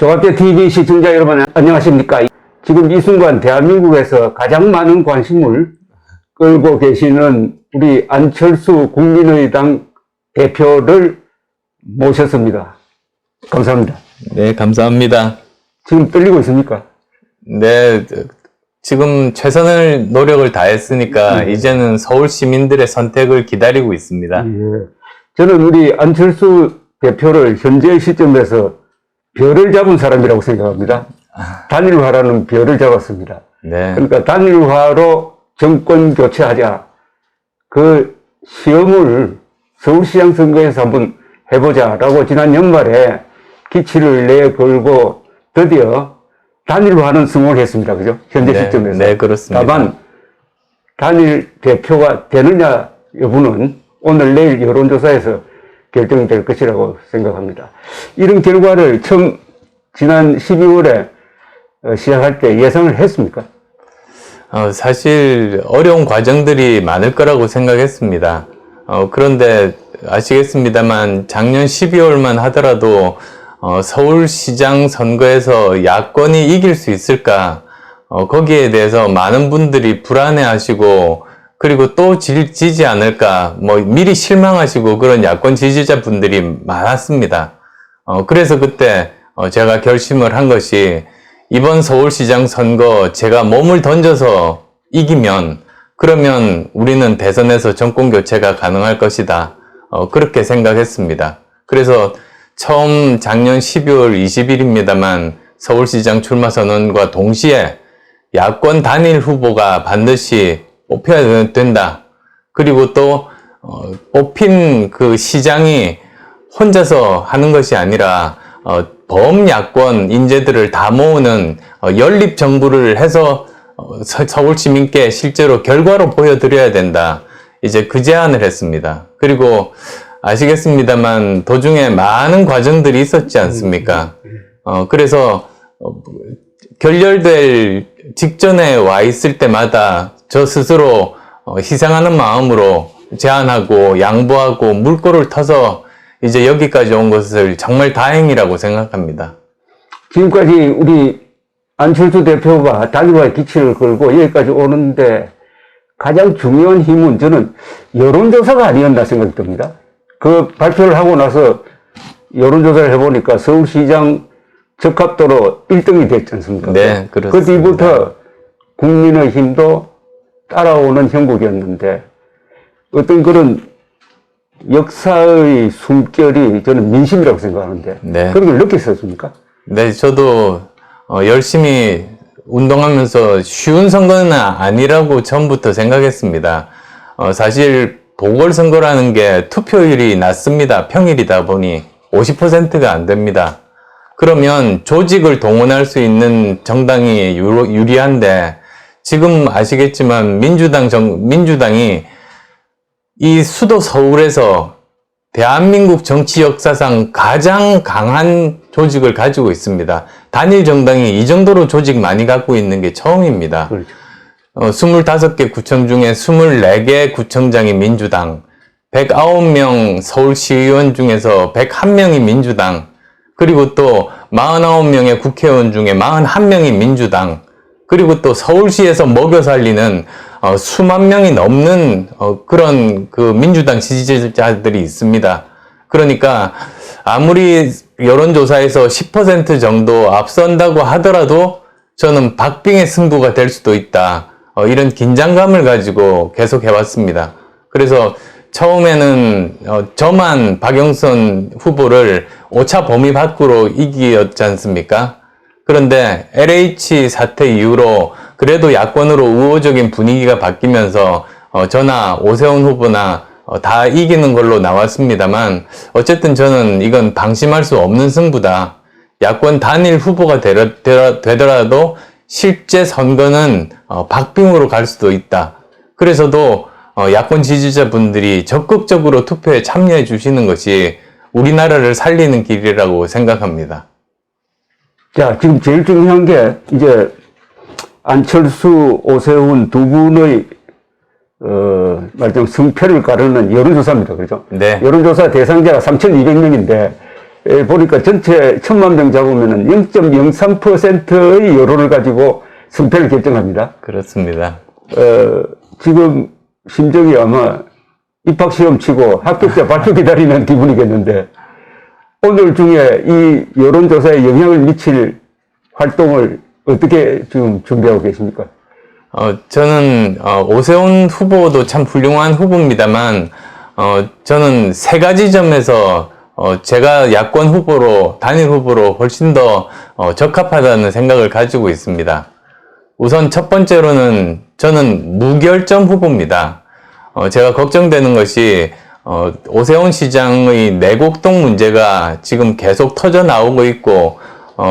조갑대 TV 시청자 여러분 안녕하십니까? 지금 이 순간 대한민국에서 가장 많은 관심을 끌고 계시는 우리 안철수 국민의당 대표를 모셨습니다. 감사합니다. 네, 감사합니다. 지금 떨리고 있습니까? 네, 지금 최선을 노력을 다했으니까 이제는 서울 시민들의 선택을 기다리고 있습니다. 예. 저는 우리 안철수 대표를 현재 시점에서 별을 잡은 사람이라고 생각합니다. 단일화라는 별을 잡았습니다. 네. 그러니까 단일화로 정권 교체하자. 그 시험을 서울시장 선거에서 한번 해보자라고 지난 연말에 기치를 내걸고 드디어 단일화는 성공했습니다. 그죠? 현재 네, 시점에서. 네, 그렇습니다. 다만 단일 대표가 되느냐 여부는 오늘 내일 여론조사에서 결정될 것이라고 생각합니다. 이런 결과를 처음 지난 12월에 시작할 때 예상을 했습니까? 사실 어려운 과정들이 많을 거라고 생각했습니다. 그런데 아시겠습니다만 작년 12월만 하더라도 서울시장 선거에서 야권이 이길 수 있을까? 거기에 대해서 많은 분들이 불안해하시고 그리고 또 지지 않을까? 미리 실망하시고 그런 야권 지지자분들이 많았습니다. 그래서 그때 제가 결심을 한 것이 이번 서울시장 선거 제가 몸을 던져서 이기면 그러면 우리는 대선에서 정권 교체가 가능할 것이다. 그렇게 생각했습니다. 그래서 처음 작년 12월 20일입니다만 서울시장 출마 선언과 동시에 야권 단일 후보가 반드시 뽑혀야 된다. 그리고 또 뽑힌 그 시장이 혼자서 하는 것이 아니라 범야권 인재들을 다 모으는 연립 정부를 해서 서울 시민께 실제로 결과로 보여드려야 된다. 이제 그 제안을 했습니다. 그리고 아시겠습니다만 도중에 많은 과정들이 있었지 않습니까? 그래서 결렬될 직전에 와 있을 때마다 저 스스로 희생하는 마음으로 제안하고 양보하고 물꼬를 터서 이제 여기까지 온 것을 정말 다행이라고 생각합니다. 지금까지 우리 안철수 대표가 단일화의 기치를 걸고 여기까지 오는데 가장 중요한 힘은 저는 여론조사가 아니었나 생각이 듭니다. 그 발표를 하고 나서 여론조사를 해보니까 서울시장 적합도로 1등이 됐지 않습니까? 네, 그렇습니다. 그 뒤부터 국민의힘도 따라오는 형국이었는데 어떤 그런 역사의 숨결이 저는 민심이라고 생각하는데 네. 그런 걸 느꼈었습니까? 네, 저도 열심히 운동하면서 쉬운 선거는 아니라고 처음부터 생각했습니다. 사실 보궐선거라는 게 투표율이 낮습니다. 평일이다 보니 50%가 안 됩니다. 그러면 조직을 동원할 수 있는 정당이 유리한데 지금 아시겠지만 민주당이 이 수도 서울에서 대한민국 정치 역사상 가장 강한 조직을 가지고 있습니다. 단일 정당이 이 정도로 조직 많이 갖고 있는 게 처음입니다. 그렇죠. 25개 구청 중에 24개 구청장이 민주당, 109명 서울시의원 중에서 101명이 민주당, 그리고 또 49명의 국회의원 중에 41명이 민주당, 그리고 또 서울시에서 먹여 살리는 수만 명이 넘는 그런 그 민주당 지지자들이 있습니다. 그러니까 아무리 여론조사에서 10% 정도 앞선다고 하더라도 저는 박빙의 승부가 될 수도 있다. 이런 긴장감을 가지고 계속 해왔습니다. 그래서 처음에는 저만 박영선 후보를 오차 범위 밖으로 이겼지 않습니까? 그런데 LH 사태 이후로 그래도 야권으로 우호적인 분위기가 바뀌면서 저나 오세훈 후보나 다 이기는 걸로 나왔습니다만 어쨌든 저는 이건 방심할 수 없는 승부다. 야권 단일 후보가 되더라도 실제 선거는 박빙으로 갈 수도 있다. 그래서도 야권 지지자분들이 적극적으로 투표에 참여해 주시는 것이 우리나라를 살리는 길이라고 생각합니다. 자, 지금 제일 중요한 게 이제 안철수, 오세훈 두 분의 말하자면 승패를 가르는 여론조사입니다. 그렇죠? 네. 여론조사 대상자가 3,200명인데 보니까 전체 1,000만 명 잡으면은 0.03%의 여론을 가지고 승패를 결정합니다. 그렇습니다. 지금 심정이 아마 입학시험 치고 합격자 발표 기다리는 기분이겠는데, 오늘 중에 이 여론조사에 영향을 미칠 활동을 어떻게 지금 준비하고 계십니까? 저는, 오세훈 후보도 참 훌륭한 후보입니다만, 저는 세 가지 점에서, 제가 야권 후보로, 단일 후보로 훨씬 더, 적합하다는 생각을 가지고 있습니다. 우선 첫 번째로는 저는 무결점 후보입니다. 제가 걱정되는 것이, 오세훈 시장의 내곡동 문제가 지금 계속 터져 나오고 있고,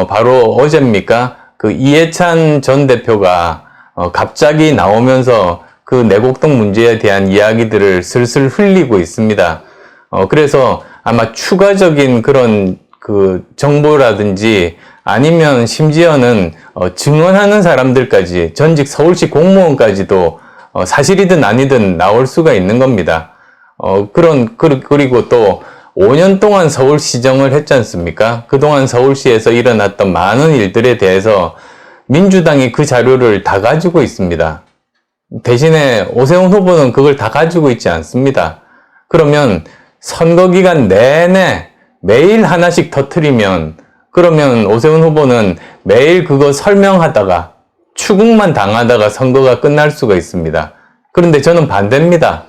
바로 어제입니까? 그 이해찬 전 대표가 갑자기 나오면서 그 내곡동 문제에 대한 이야기들을 슬슬 흘리고 있습니다. 그래서 아마 추가적인 그런 그 정보라든지 아니면 심지어는 증언하는 사람들까지, 전직 서울시 공무원까지도 사실이든 아니든 나올 수가 있는 겁니다. 그리고 또 5년 동안 서울시정을 했지 않습니까? 그동안 서울시에서 일어났던 많은 일들에 대해서 민주당이 그 자료를 다 가지고 있습니다. 대신에 오세훈 후보는 그걸 다 가지고 있지 않습니다. 그러면 선거 기간 내내 매일 하나씩 터뜨리면, 그러면 오세훈 후보는 매일 그거 설명하다가 추궁만 당하다가 선거가 끝날 수가 있습니다. 그런데 저는 반대입니다.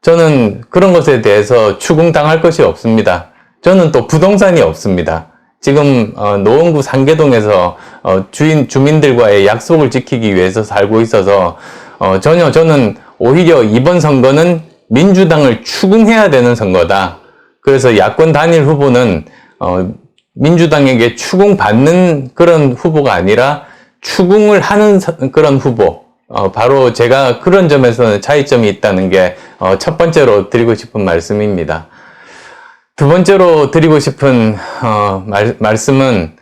저는 그런 것에 대해서 추궁당할 것이 없습니다. 저는 또 부동산이 없습니다. 지금 노원구 상계동에서 주민들과의 약속을 지키기 위해서 살고 있어서 전혀 저는 오히려 이번 선거는 민주당을 추궁해야 되는 선거다. 그래서 야권 단일 후보는 민주당에게 추궁받는 그런 후보가 아니라 추궁을 하는 그런 후보, 바로 제가 그런 점에서는 차이점이 있다는 게 첫 번째로 드리고 싶은 말씀입니다. 두 번째로 드리고 싶은 말씀은,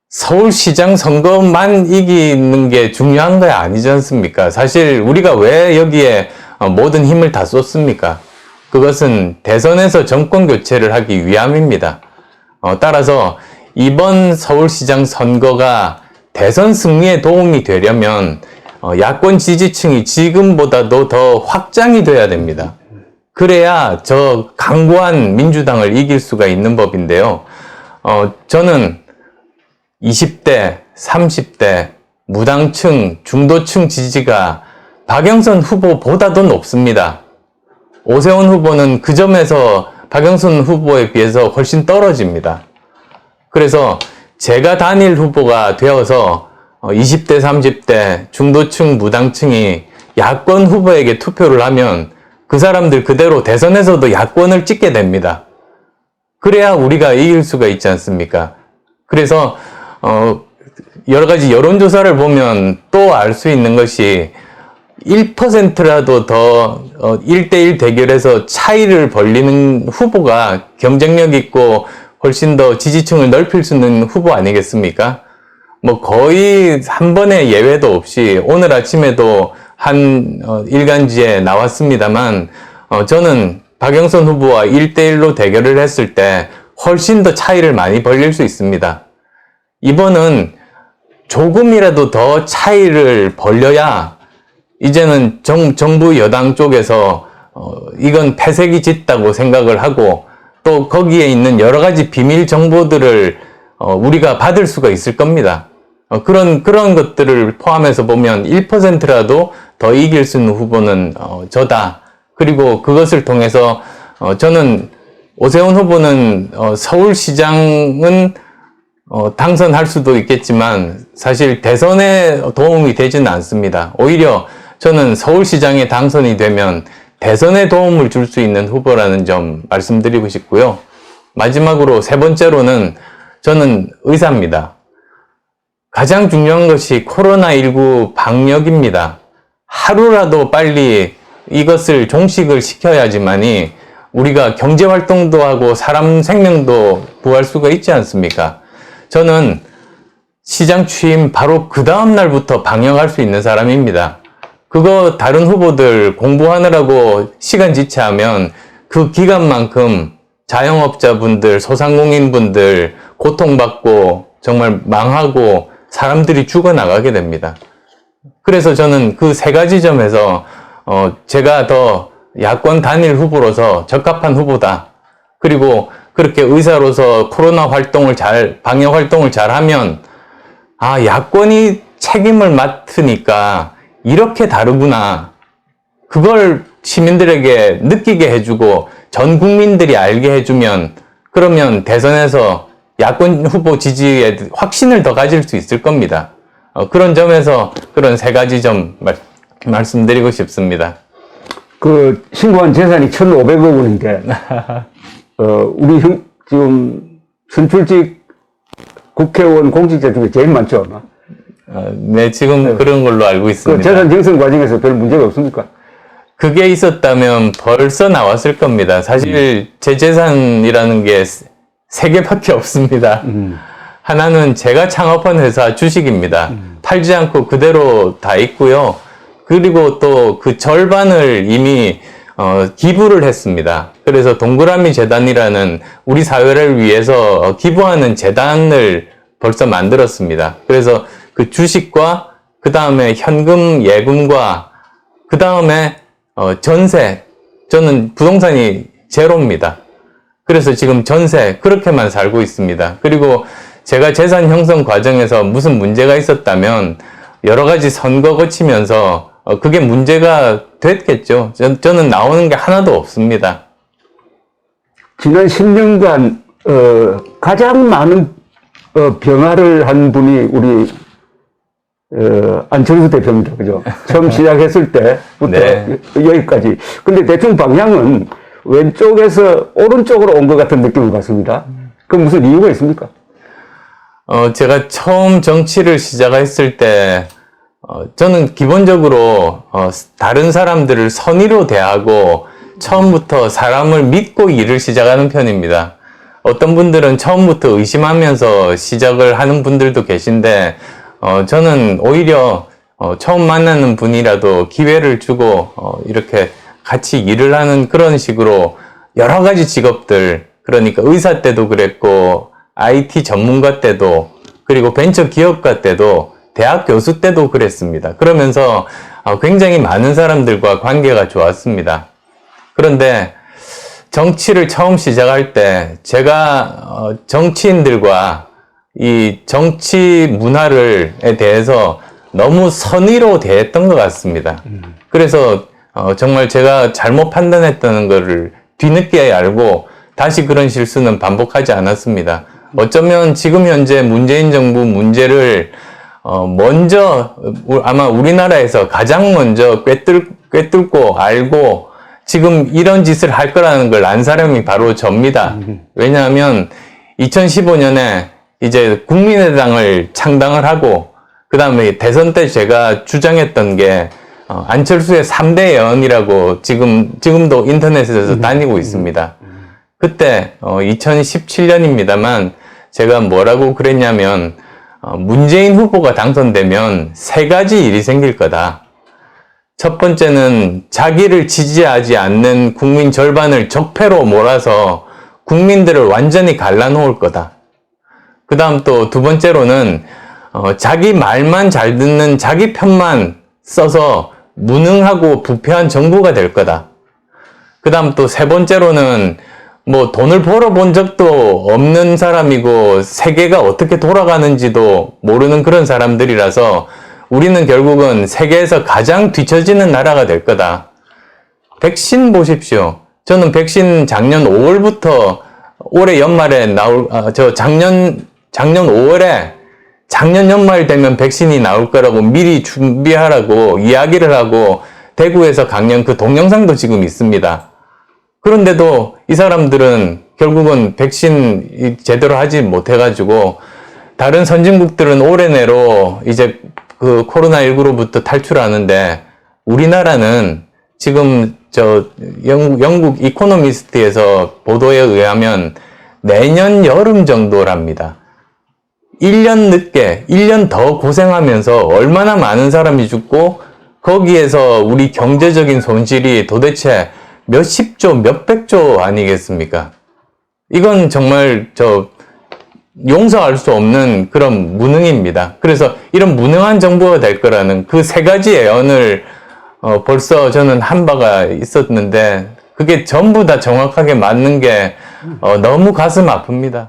서울시장 선거만 이기는 게 중요한 거 아니지 않습니까? 사실 우리가 왜 여기에 모든 힘을 다 쏟습니까? 그것은 대선에서 정권 교체를 하기 위함입니다. 따라서 이번 서울시장 선거가 대선 승리에 도움이 되려면 야권 지지층이 지금보다도 더 확장이 돼야 됩니다. 그래야 저 강고한 민주당을 이길 수가 있는 법인데요. 저는 20대, 30대, 무당층, 중도층 지지가 박영선 후보보다도 높습니다. 오세훈 후보는 그 점에서 박영선 후보에 비해서 훨씬 떨어집니다. 그래서 제가 단일 후보가 되어서 20대, 30대, 중도층, 무당층이 야권 후보에게 투표를 하면 그 사람들 그대로 대선에서도 야권을 찍게 됩니다. 그래야 우리가 이길 수가 있지 않습니까? 그래서 여러 가지 여론조사를 보면 또 알 수 있는 것이 1%라도 더 1대1 대결에서 차이를 벌리는 후보가 경쟁력 있고 훨씬 더 지지층을 넓힐 수 있는 후보 아니겠습니까? 뭐 거의 한 번의 예외도 없이 오늘 아침에도 한 일간지에 나왔습니다만 저는 박영선 후보와 1대1로 대결을 했을 때 훨씬 더 차이를 많이 벌릴 수 있습니다. 이번은 조금이라도 더 차이를 벌려야 이제는 정부 여당 쪽에서 이건 패색이 짙다고 생각을 하고 또 거기에 있는 여러 가지 비밀 정보들을 우리가 받을 수가 있을 겁니다. 그런 것들을 포함해서 보면 1%라도 더 이길 수 있는 후보는 저다. 그리고 그것을 통해서 저는 오세훈 후보는 서울시장은 당선할 수도 있겠지만 사실 대선에 도움이 되지는 않습니다. 오히려 저는 서울시장에 당선이 되면 대선에 도움을 줄 수 있는 후보라는 점 말씀드리고 싶고요. 마지막으로 세 번째로는 저는 의사입니다. 가장 중요한 것이 코로나19 방역입니다. 하루라도 빨리 이것을 종식을 시켜야지만이 우리가 경제활동도 하고 사람 생명도 구할 수가 있지 않습니까? 저는 시장 취임 바로 그 다음 날부터 방역할 수 있는 사람입니다. 그거 다른 후보들 공부하느라고 시간 지체하면 그 기간만큼 자영업자분들, 소상공인분들 고통받고 정말 망하고 사람들이 죽어나가게 됩니다. 그래서 저는 그 세 가지 점에서 제가 더 야권 단일 후보로서 적합한 후보다. 그리고 그렇게 의사로서 코로나 활동을 방역 활동을 잘하면 야권이 책임을 맡으니까 이렇게 다르구나. 그걸 시민들에게 느끼게 해주고 전 국민들이 알게 해주면 그러면 대선에서 야권 후보 지지에 확신을 더 가질 수 있을 겁니다. 그런 점에서 그런 세 가지 점 말씀드리고 싶습니다. 그 신고한 재산이 1,500억 원인데 우리 지금 선출직 국회의원 공직자 중에 제일 많죠, 아마. 네, 지금 그런 걸로 알고 그 있습니다. 재산 형성 과정에서 별 문제가 없습니까? 그게 있었다면 벌써 나왔을 겁니다. 사실 제 재산이라는 게 세 개밖에 없습니다. 하나는 제가 창업한 회사 주식입니다. 팔지 않고 그대로 다 있고요. 그리고 또 그 절반을 이미 기부를 했습니다. 그래서 동그라미 재단이라는 우리 사회를 위해서 기부하는 재단을 벌써 만들었습니다. 그래서 그 주식과 그 다음에 현금 예금과 그 다음에 전세, 저는 부동산이 제로입니다. 그래서 지금 전세 그렇게만 살고 있습니다. 그리고 제가 재산 형성 과정에서 무슨 문제가 있었다면 여러 가지 선거 거치면서 그게 문제가 됐겠죠. 저는 나오는 게 하나도 없습니다. 지난 10년간 가장 많은 병화를 한 분이 우리 안철수 대표입니다. 그죠? 처음 시작했을 때부터 네. 여기까지. 근데 대충 방향은 왼쪽에서 오른쪽으로 온 것 같은 느낌을 받습니다. 그럼 무슨 이유가 있습니까? 제가 처음 정치를 시작했을 때, 저는 기본적으로, 다른 사람들을 선의로 대하고, 처음부터 사람을 믿고 일을 시작하는 편입니다. 어떤 분들은 처음부터 의심하면서 시작을 하는 분들도 계신데, 저는 오히려, 처음 만나는 분이라도 기회를 주고, 이렇게 같이 일을 하는 그런 식으로 여러 가지 직업들, 그러니까 의사 때도 그랬고, IT 전문가 때도, 그리고 벤처 기업가 때도, 대학 교수 때도 그랬습니다. 그러면서 굉장히 많은 사람들과 관계가 좋았습니다. 그런데 정치를 처음 시작할 때 제가 정치인들과 이 정치 문화에 대해서 너무 선의로 대했던 것 같습니다. 그래서 정말 제가 잘못 판단했다는 것을 뒤늦게 알고 다시 그런 실수는 반복하지 않았습니다. 어쩌면 지금 현재 문재인 정부 문제를 먼저 아마 우리나라에서 가장 먼저 꿰뚫고 알고 지금 이런 짓을 할 거라는 걸 안 사람이 바로 접니다. 왜냐하면 2015년에 이제 국민의당을 창당을 하고 그 다음에 대선 때 제가 주장했던 게 안철수의 3대 예언이라고 지금도 인터넷에서 다니고 있습니다. 그때 2017년입니다만 제가 뭐라고 그랬냐면 문재인 후보가 당선되면 세 가지 일이 생길 거다. 첫 번째는 자기를 지지하지 않는 국민 절반을 적폐로 몰아서 국민들을 완전히 갈라놓을 거다. 그 다음 또 두 번째로는 자기 말만 잘 듣는 자기 편만 써서 무능하고 부패한 정부가 될 거다. 그 다음 또 세 번째로는 뭐 돈을 벌어본 적도 없는 사람이고 세계가 어떻게 돌아가는지도 모르는 그런 사람들이라서 우리는 결국은 세계에서 가장 뒤처지는 나라가 될 거다. 백신 보십시오. 저는 백신 작년 5월부터 올해 연말에 작년 5월에 작년 연말 되면 백신이 나올 거라고 미리 준비하라고 이야기를 하고 대구에서 강연 그 동영상도 지금 있습니다. 그런데도 이 사람들은 결국은 백신 제대로 하지 못해가지고 다른 선진국들은 올해 내로 이제 그 코로나19로부터 탈출하는데 우리나라는 지금 영국 이코노미스트에서 보도에 의하면 내년 여름 정도랍니다. 1년 늦게, 1년 더 고생하면서 얼마나 많은 사람이 죽고 거기에서 우리 경제적인 손실이 도대체 몇십조, 몇백조 아니겠습니까? 이건 정말 용서할 수 없는 그런 무능입니다. 그래서 이런 무능한 정부가 될 거라는 그 세 가지 예언을 벌써 저는 한 바가 있었는데 그게 전부 다 정확하게 맞는 게 너무 가슴 아픕니다.